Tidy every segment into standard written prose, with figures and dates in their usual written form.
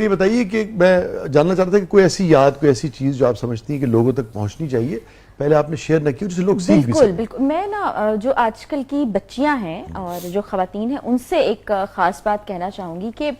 یہ بتائیے کہ میں جاننا چاہتا تھا کہ کوئی ایسی یاد، کوئی ایسی چیز جو آپ سمجھتی ہیں کہ لوگوں تک پہنچنی چاہیے، پہلے آپ نے شیئر نہ کی جسے لوگ سیکھ بھی سکیں؟ بالکل میں نا جو آج کل کی بچیاں ہیں اور جو خواتین ہیں ان سے ایک خاص بات کہنا چاہوں گی کہ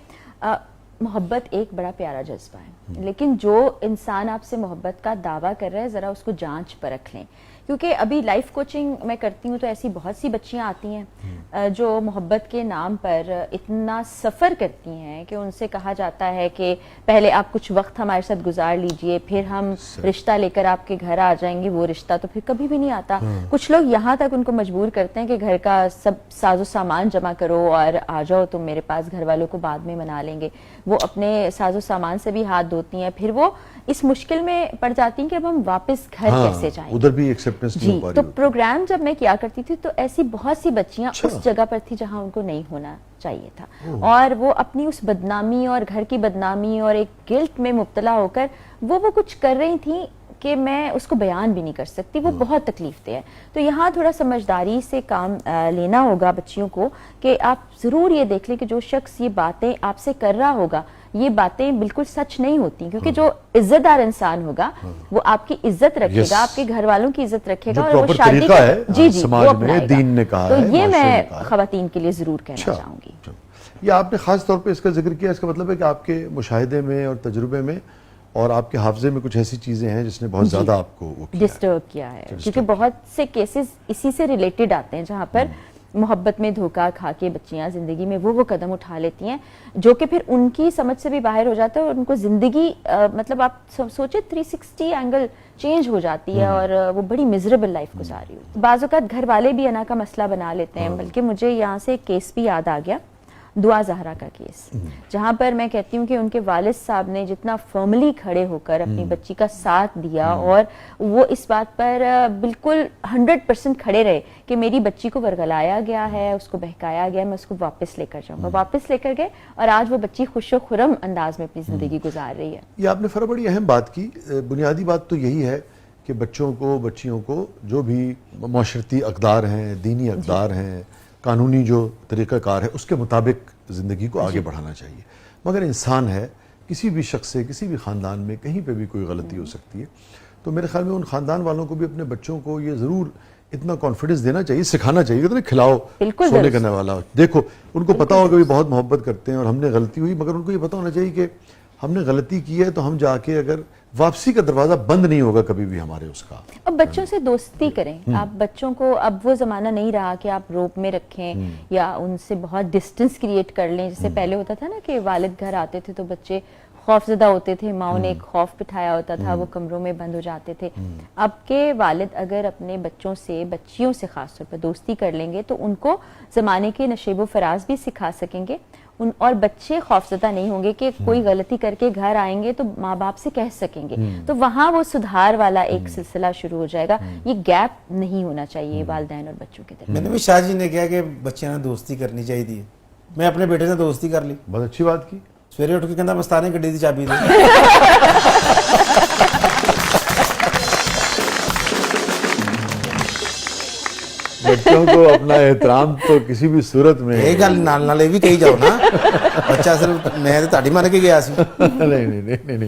محبت ایک بڑا پیارا جذبہ ہے، لیکن جو انسان آپ سے محبت کا دعویٰ کر رہا ہے ذرا اس کو جانچ پرکھ لیں، کیونکہ ابھی لائف کوچنگ میں کرتی ہوں تو ایسی بہت سی بچیاں آتی ہیں جو محبت کے نام پر اتنا سفر کرتی ہیں کہ ان سے کہا جاتا ہے کہ پہلے آپ کچھ وقت ہمارے ساتھ گزار لیجئے، پھر ہم رشتہ لے کر آپ کے گھر آ جائیں گے، وہ رشتہ تو پھر کبھی بھی نہیں آتا۔ کچھ لوگ یہاں تک ان کو مجبور کرتے ہیں کہ گھر کا سب ساز و سامان جمع کرو اور آ جاؤ تم میرے پاس، گھر والوں کو بعد میں منا لیں گے۔ وہ اپنے ساز و سامان سے بھی ہاتھ دھوتی ہیں، پھر وہ اس مشکل میں پڑ جاتی ہیں کہ اب ہم واپس گھر کیسے جائیں گے۔ ادھر بھی ایکسیپٹنس نہیں ہو پا رہی۔ تو پروگرام جب میں کیا کرتی تھی تو ایسی بہت سی بچیاں اس جگہ پر تھی جہاں ان کو نہیں ہونا چاہیے تھا، اور وہ اپنی اس بدنامی اور گھر کی بدنامی اور ایک گلٹ میں مبتلا ہو کر وہ کچھ کر رہی تھیں کہ میں اس کو بیان بھی نہیں کر سکتی، وہ بہت تکلیف دہ ہے۔ تو یہاں تھوڑا سمجھداری سے کام لینا ہوگا بچیوں کو کہ آپ ضرور یہ دیکھ لیں کہ جو شخص یہ باتیں آپ سے کر رہا ہوگا یہ باتیں بالکل سچ نہیں ہوتی، کیونکہ جو عزت دار انسان ہوگا وہ آپ کی عزت رکھے گا، آپ کے گھر والوں کی عزت رکھے گا، اور وہ شادی سماج میں دین نے کہا ہے، تو یہ میں خواتین کے لیے ضرور کہنا چاہوں گی۔ یہ آپ نے خاص طور پہ اس کا ذکر کیا، اس کا مطلب ہے کہ آپ کے مشاہدے میں اور تجربے میں اور آپ کے حافظے میں کچھ ایسی چیزیں ہیں جس نے بہت زیادہ آپ کو ڈسٹرب کیا ہے، کیونکہ بہت سے کیسز اسی سے ریلیٹڈ آتے ہیں جہاں پر محبت میں دھوکہ کھا کے بچیاں زندگی میں وہ قدم اٹھا لیتی ہیں جو کہ پھر ان کی سمجھ سے بھی باہر ہو جاتا ہے، اور ان کو زندگی مطلب آپ سوچے 360 اینگل چینج ہو جاتی ہے اور وہ بڑی میزریبل لائف گزار رہی ہوتی ہے۔ بعض اوقات گھر والے بھی انا کا مسئلہ بنا لیتے ہیں، بلکہ مجھے یہاں سے ایک کیس بھی یاد آ گیا، دعا زہرا کا کیس، جہاں پر میں کہتی ہوں کہ ان کے والد صاحب نے جتنا فرملی کھڑے ہو کر اپنی بچی کا ساتھ دیا اور وہ اس بات پر بالکل 100% کھڑے رہے کہ میری بچی کو ورگلایا گیا ہے، اس کو بہکایا گیا، میں اس کو واپس لے کر جاؤں گا، واپس لے کر گئے، اور آج وہ بچی خوش و خرم انداز میں اپنی زندگی گزار رہی ہے۔ یہ آپ نے فرا بڑی اہم بات کی، بنیادی بات تو یہی ہے کہ بچوں کو، بچیوں کو جو بھی معاشرتی اقدار ہیں، دینی اقدار ہیں، قانونی جو طریقہ کار ہے اس کے مطابق زندگی کو آگے بڑھانا چاہیے، مگر انسان ہے، کسی بھی شخص سے، کسی بھی خاندان میں کہیں پہ بھی کوئی غلطی ہو سکتی ہے، تو میرے خیال میں ان خاندان والوں کو بھی اپنے بچوں کو یہ ضرور اتنا کانفیڈنس دینا چاہیے، سکھانا چاہیے کہ کھلاؤ سونے کرنے والا، دیکھو ان کو پتا ہوگا بھی بہت محبت کرتے ہیں اور ہم نے غلطی ہوئی، مگر ان کو یہ پتا ہونا چاہیے کہ ہم نے غلطی کی ہے تو ہم جا کے اگر واپسی کا دروازہ بند نہیں ہوگا کبھی بھی ہمارے اس کا۔ اب بچوں سے دوستی کریں، آپ بچوں کو، اب وہ زمانہ نہیں رہا کہ آپ روپ میں رکھیں یا ان سے بہت ڈسٹنس کریٹ کر لیں، جیسے پہلے ہوتا تھا نا کہ والد گھر آتے تھے تو بچے خوف زدہ ہوتے تھے، ماں نے ایک خوف بٹھایا ہوتا تھا، وہ کمروں میں بند ہو جاتے تھے۔ اب کے والد اگر اپنے بچوں سے، بچیوں سے خاص طور پر دوستی کر لیں گے تو ان کو زمانے کے نشیب و فراز بھی سکھا سکیں گے، اور بچے خوفزدہ نہیں ہوں گے کہ کوئی غلطی کر کے گھر آئیں گے تو ماں باپ سے کہہ سکیں گے، تو وہاں وہ سدھار والا ایک سلسلہ شروع ہو جائے گا۔ یہ گیپ نہیں ہونا چاہیے والدین اور بچوں کے درمیان۔ میں نے بھی شاہ جی نے کہا کہ بچیاں نے دوستی کرنی چاہیے تھی، میں اپنے بیٹے سے دوستی کر لی، بہت اچھی بات کی، سویرے اٹھ کے کہنا مستانے گڈی دی چابی دے۔ بچوں کو اپنا احترام تو کسی بھی صورت میں یہ گل نال نال بھی کہی جاؤ نا، بچہ صرف میں تہاڈی مان کے گیا سی۔ نہیں،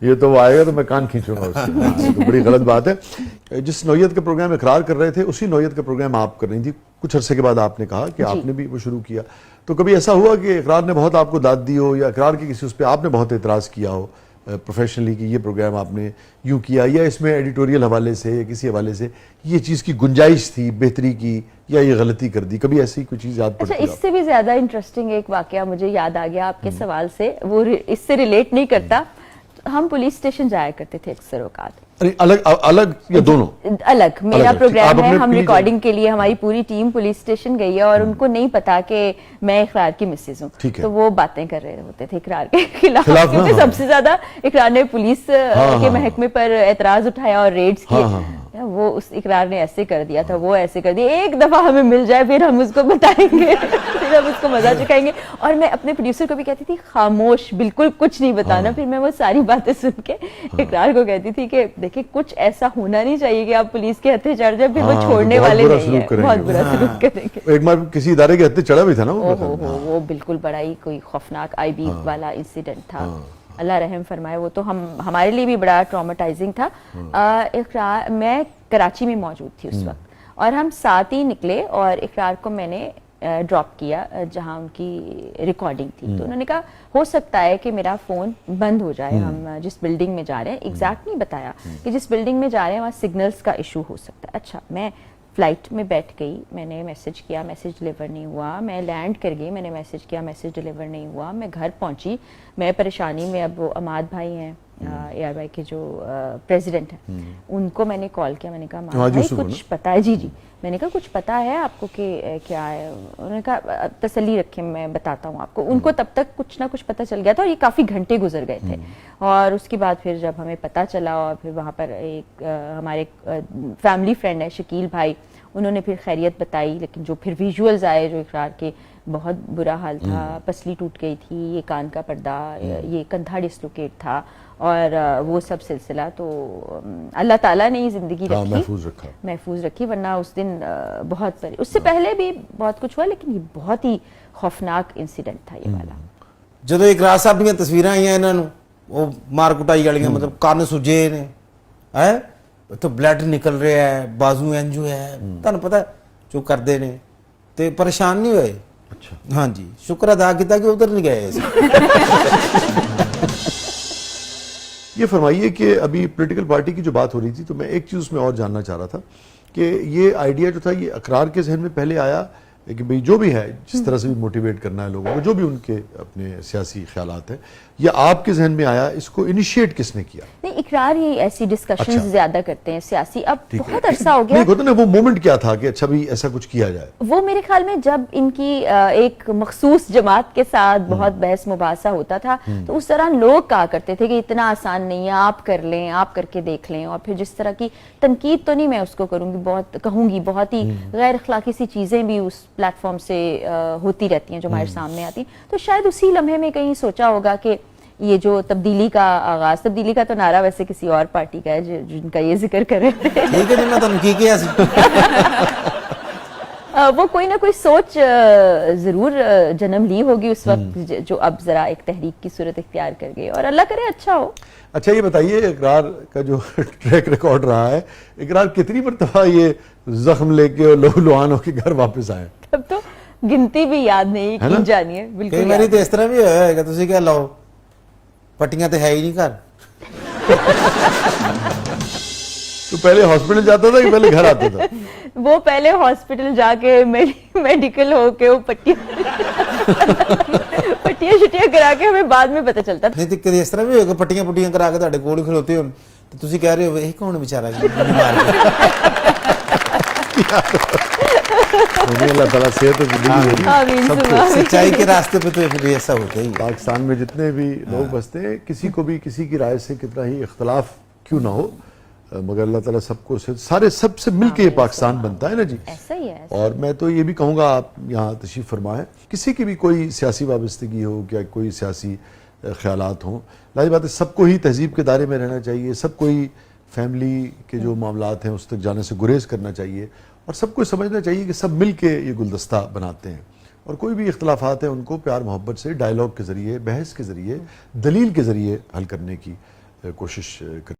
یہ تو وہ آئے گا تو میں کان کھینچوں گا اس کی، یہ تو بڑی غلط بات ہے۔ جس نوعیت کا پروگرام اقرار کر رہے تھے اسی نوعیت کا پروگرام آپ کر رہی تھی، کچھ عرصے کے بعد آپ نے کہا کہ آپ نے بھی وہ شروع کیا، تو کبھی ایسا ہوا کہ اقرار نے بہت آپ کو داد دی ہو، یا اقرار کی کسی اس پہ آپ نے بہت اعتراض کیا ہو پروفیشنلی کہ یہ پروگرام آپ نے یوں کیا، یا اس میں ایڈیٹوریل حوالے سے یا کسی حوالے سے یہ چیز کی گنجائش تھی بہتری کی، یا یہ غلطی کر دی، کبھی ایسی کوئی چیز یاد پڑتی ہے؟ اس سے بھی زیادہ انٹرسٹنگ ایک واقعہ مجھے یاد آ گیا آپ کے سوال سے، وہ اس سے ریلیٹ نہیں کرتا۔ ہم پولیس اسٹیشن جایا کرتے تھے اکثر اوقات، الگ یا دونوں؟ الگ، میرا پروگرام ہے، ہم ریکارڈنگ کے لیے ہماری پوری ٹیم پولیس اسٹیشن گئی ہے اور ان کو نہیں پتا کہ میں اقرار کی مسز ہوں، تو وہ باتیں کر رہے ہوتے تھے اقرار کے خلاف، کیونکہ سب سے زیادہ اقرار نے پولیس کے محکمے پر اعتراض اٹھایا اور ریڈز کیے، وہ اس اقرار نے ایسے کر دیا تھا, وہ ایسے کر دیا, ایک دفعہ ہمیں مل جائے پھر ہم اس کو بتائیں گے, پھر ہم اس کو مزہ چکھائیں گے. اور میں اپنے پروڈیوسر کو بھی کہتی تھی خاموش, بالکل کچھ نہیں بتانا. پھر میں وہ ساری باتیں سن کے اقرار کو کہتی تھی کہ دیکھیں کچھ ایسا ہونا نہیں چاہیے کہ آپ پولیس کے ہتھے چڑھ جائیں, پھر وہ چھوڑنے والے نہیں ہیں, بہت برا سلوک کریں گے. ایک بار کسی ادارے کے ہتھے چڑھا بھی تھا نا وہ بالکل بڑا ہی کوئی خوفناک آئی بی والا انسیڈنٹ تھا, اللہ رحم فرمائے. وہ تو ہمارے لیے بھی بڑا ٹرامیٹائزنگ تھا. میں کراچی میں موجود تھی اس وقت, اور ہم ساتھ ہی نکلے, اور اقرار کو میں نے ڈراپ کیا جہاں ان کی ریکارڈنگ تھی. تو انہوں نے کہا ہو سکتا ہے کہ میرا فون بند ہو جائے, ہم جس بلڈنگ میں جا رہے ہیں, ایگزیکٹ نہیں بتایا کہ جس بلڈنگ میں جا رہے ہیں وہاں سگنلز کا ایشو ہو سکتا ہے. اچھا, میں فلائٹ میں بیٹھ گئی, میں نے میسج کیا, میسج ڈلیور نہیں ہوا. میں لینڈ کر گئی, میں نے میسج کیا, میسج ڈلیور نہیں ہوا. میں گھر پہنچی, میں پریشانی میں. اب وہ عماد بھائی ہیں اے آر وائی کے جو پریزیڈنٹ ہیں, ان کو میں نے کال کیا. میں نے کہا عماد بھائی کچھ پتا ہے؟ جی میں نے کہا کچھ پتا ہے آپ کو کہ کیا ہے؟ انہوں نے کہا تسلی رکھیں میں بتاتا ہوں آپ کو. ان کو تب تک کچھ نہ کچھ پتہ چل گیا تھا, اور یہ کافی گھنٹے گزر گئے تھے. اور اس کے بعد پھر جب ہمیں پتہ چلا, اور پھر وہاں پر ایک ہمارے فیملی فرینڈ ہے شکیل بھائی, انہوں نے پھر خیریت بتائی. لیکن جو پھر ویژولز آئے جو اقرار کے, بہت برا حال تھا, پسلی ٹوٹ گئی تھی, یہ کان کا پردہ, یہ کندھا ڈسلوکیٹ تھا, اور وہ سب سلسلہ. تو اللہ تعالیٰ نے ہی زندگی رکھی, محفوظ رکھی, ورنہ اس دن بہت اس سے پہلے بھی بہت کچھ ہوا, لیکن یہ بہت ہی خوفناک انسیڈنٹ تھا یہ والا. جدو اقرار صاحب دیا تصویریں آئی انہوں نے, وہ مار کٹائی والی, مطلب کان سجے نے, تو بلڈ نکل رہا ہے, بازو انجو ہے, تمہیں پتا جو کرتے ہیں, تو پریشان نہیں ہوئے. اچھا, ہاں جی, شکر ادا کیا کہ ادھر نہیں گئے. یہ فرمائیے کہ ابھی پولیٹیکل پارٹی کی جو بات ہو رہی تھی, تو میں ایک چیز اس میں اور جاننا چاہ رہا تھا کہ یہ آئیڈیا جو تھا یہ اقرار کے ذہن میں پہلے آیا کہ بھئی جو بھی ہے, جس طرح سے بھی موٹیویٹ کرنا ہے لوگوں کو, جو بھی ان کے اپنے سیاسی خیالات ہیں, یا آپ کے ذہن میں آیا, اس کو انیشیٹ کس نے کیا؟ نہیں, اقرار ہی ایسی ڈسکشنز زیادہ کرتے ہیں سیاسی. اب بہت عرصہ ہو گیا. نہیں ہوتا نا, وہ مومنٹ کیا تھا کہ اچھا بھی ایسا کچھ کیا جائے؟ وہ میرے خیال میں جب ان کی ایک مخصوص جماعت کے ساتھ بہت بحث مباحثہ ہوتا تھا, تو اس طرح لوگ کہا کرتے تھے کہ اتنا آسان نہیں ہے, آپ کر لیں, آپ کر کے دیکھ لیں. اور پھر جس طرح کی تنقید تو نہیں میں اس کو کہوں گی, بہت ہی غیر اخلاقی سی چیزیں بھی اس پلیٹ فارم سے ہوتی رہتی ہیں جو ہمارے سامنے آتی ہیں. تو شاید اسی لمحے میں کہیں سوچا ہوگا کہ یہ جو تبدیلی کا آغاز, تبدیلی کا تو نعرہ ویسے کسی اور پارٹی کا ہے جن کا یہ ذکر کر رہے تھے, ٹھیک ہے, میں تو کی کیا وہ کوئی نہ کوئی سوچ ضرور جنم لی ہوگی اس وقت, جو اب ذرا ایک تحریک کی صورت اختیار کر گئی, اور اللہ کرے اچھا ہو. اچھا یہ بتائیے, اقرار کا جو ٹریک ریکارڈ رہا ہے, اقرار کتنی مرتبہ یہ زخم لے کے اور لہو لہان ہو کے گھر واپس آئے؟ تب تو گنتی بھی یاد نہیں کی جانی ہے. بالکل کئی باری تو اس طرح بھی ہویا ہے کہ تسی کیا لاؤ پٹیاں تو ہے ہی نہیں گھر. تو پہلے ہاسپٹل جاتا تھا کہ پہلے گھر آتا تھا؟ وہ پہلے ہاسپٹل جا کے میڈیکل ہو کے وہ پٹیاں شٹیاں کرا کے ہمیں بعد میں پتہ چلتا تھا. نہیں تو کدی اس طرح بھی ہوگا پٹیاں پٹیاں کرا کے تہاڈے کول کھلوتے ہون, تو تسی کہہ رہے ہو یہ کون بیچارہ جی بیمار ہے. اللہ تعالیٰ صحت و زندگی سب سچائی کے راستے پہ تو پھر ایسا ہوتا ہی. پاکستان میں جتنے بھی لوگ بستے ہیں, کسی کو بھی کسی کی رائے سے کتنا ہی اختلاف کیوں نہ ہو, مگر اللہ تعالیٰ سب کو سارے سب سے مل کے یہ پاکستان بنتا ہے نا جی. ایسا ہی ہے. اور میں تو یہ بھی کہوں گا, آپ یہاں تشریف فرمائیں, کسی کی بھی کوئی سیاسی وابستگی ہو, کیا کوئی سیاسی خیالات ہوں, لازم بات ہے سب کو ہی تہذیب کے دائرے میں رہنا چاہیے, سب کو ہی فیملی کے جو معاملات ہیں اس تک جانے سے گریز کرنا چاہیے, اور سب کو سمجھنا چاہیے کہ سب مل کے یہ گلدستہ بناتے ہیں, اور کوئی بھی اختلافات ہیں ان کو پیار محبت سے ڈائیلاگ کے ذریعے, بحث کے ذریعے, دلیل کے ذریعے حل کرنے کی کوشش کریں.